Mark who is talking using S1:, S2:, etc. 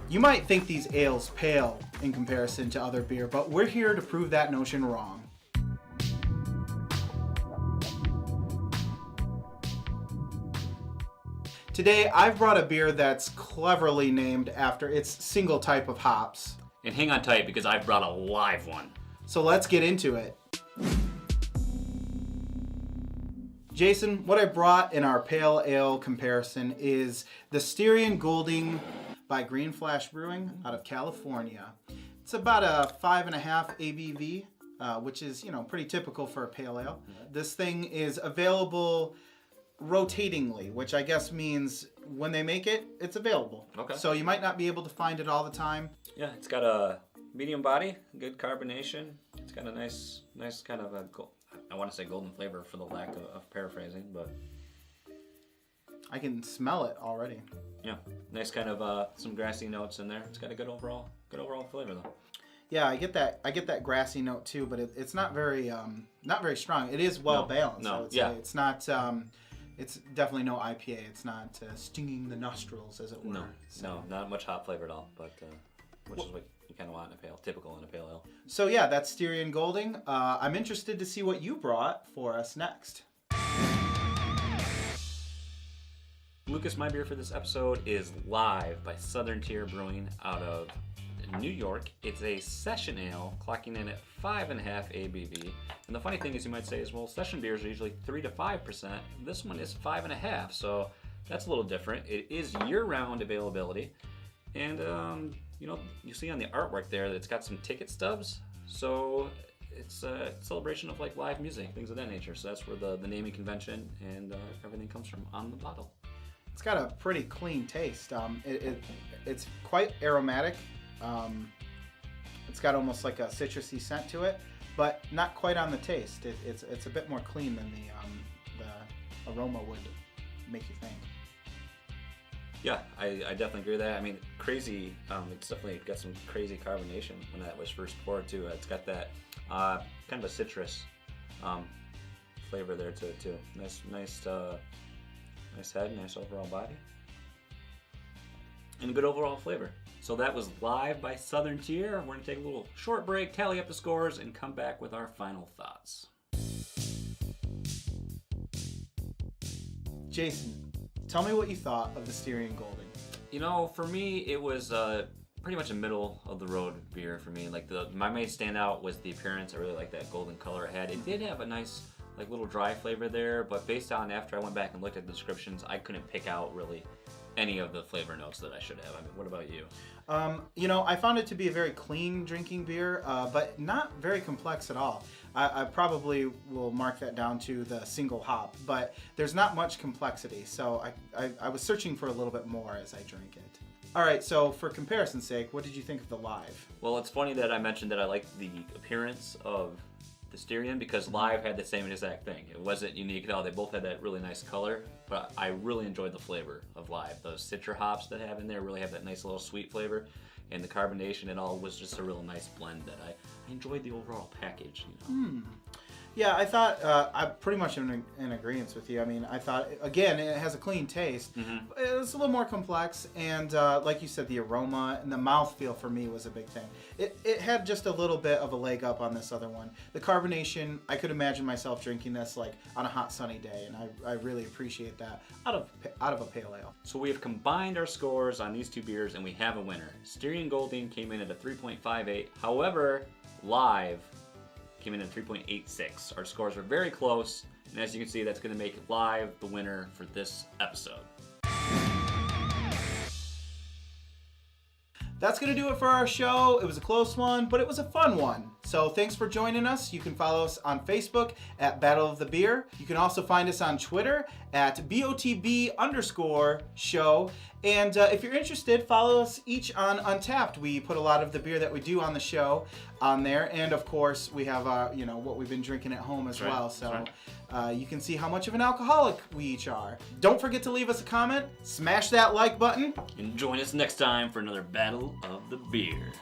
S1: You might think these ales pale in comparison to other beer, but we're here to prove that notion wrong. Today, I've brought a beer that's cleverly named after its single type of hops.
S2: And hang on tight because I've brought a live one.
S1: So let's get into it. Jason, what I brought in our pale ale comparison is the Styrian Golding by Green Flash Brewing out of California. It's about a 5.5 ABV, which is, pretty typical for a pale ale. This thing is available rotatingly, which I guess means when they make it, it's available.
S2: Okay.
S1: So you might not be able to find it all the time.
S2: Yeah, it's got a medium body, good carbonation. It's got a nice kind of I want to say golden flavor for the lack of paraphrasing, but
S1: I can smell it already.
S2: Yeah, nice kind of some grassy notes in there. It's got a good overall flavor though.
S1: Yeah, I get that grassy note too, but it's not very strong. It is well balanced.
S2: No,
S1: I would say.
S2: yeah.
S1: It's not. It's definitely no IPA. It's not stinging the nostrils, as it were.
S2: No, not much hop flavor at all, but which is what you kind of want in a pale, typical in a pale ale.
S1: So yeah, that's Styrian Golding. I'm interested to see what you brought for us next.
S2: Lucas, my beer for this episode is Live by Southern Tier Brewing out of New York. It's a session ale, clocking in at 5.5 ABV. And the funny thing is, you might say, well, session beers are usually 3 to 5%. This one is 5.5, so that's a little different. It is year-round availability, and you see on the artwork there that it's got some ticket stubs. So it's a celebration of like live music, things of that nature. So that's where the naming convention and everything comes from on the bottle.
S1: It's got a pretty clean taste. It's quite aromatic. It's got almost like a citrusy scent to it, but not quite on the taste. It's a bit more clean than the aroma would make you think.
S2: Yeah, I definitely agree with that. I mean, crazy. It's definitely got some crazy carbonation when that was first poured too. It's got that kind of a citrus flavor there to it too. Nice head, nice overall body, and a good overall flavor. So that was Live by Southern Tier. We're going to take a little short break, tally up the scores, and come back with our final thoughts.
S1: Jason, tell me what you thought of the Styrian Golding.
S2: For me, it was pretty much a middle of the road beer for me. Like my main standout was the appearance. I really like that golden color it had. It did have a nice little dry flavor there, but based on after I went back and looked at the descriptions, I couldn't pick out really any of the flavor notes that I should have. I mean, what about you?
S1: I found it to be a very clean drinking beer, but not very complex at all. I probably will mark that down to the single hop, but there's not much complexity, so I was searching for a little bit more as I drank it. All right, so for comparison's sake, what did you think of the Live?
S2: Well, it's funny that I mentioned that I liked the appearance of the Styrian because Live had the same exact thing. It wasn't unique at all. They both had that really nice color, but I really enjoyed the flavor of Live. Those citra hops that have in there really have that nice little sweet flavor, and the carbonation and all was just a real nice blend that I enjoyed the overall package.
S1: Yeah, I thought I'm pretty much in agreement with you. I mean, I thought, again, it has a clean taste.
S2: Mm-hmm.
S1: It's a little more complex, and like you said, the aroma and the mouthfeel for me was a big thing. It had just a little bit of a leg up on this other one. The carbonation, I could imagine myself drinking this like on a hot sunny day, and I really appreciate that out of a pale ale.
S2: So we have combined our scores on these two beers, and we have a winner. Styrian Golding came in at a 3.58. However, Live came in at 3.86. Our scores are very close, and as you can see, that's going to make Live the winner for this episode.
S1: That's going to do it for our show. It was a close one, but it was a fun one. So thanks for joining us. You can follow us on Facebook at Battle of the Beer. You can also find us on Twitter at BOTB_show. And if you're interested, follow us each on Untapped. We put a lot of the beer that we do on the show on there. And of course, we have what we've been drinking at home as well. So you can see how much of an alcoholic we each are. Don't forget to leave us a comment, smash that like button,
S2: and join us next time for another Battle of the Beer.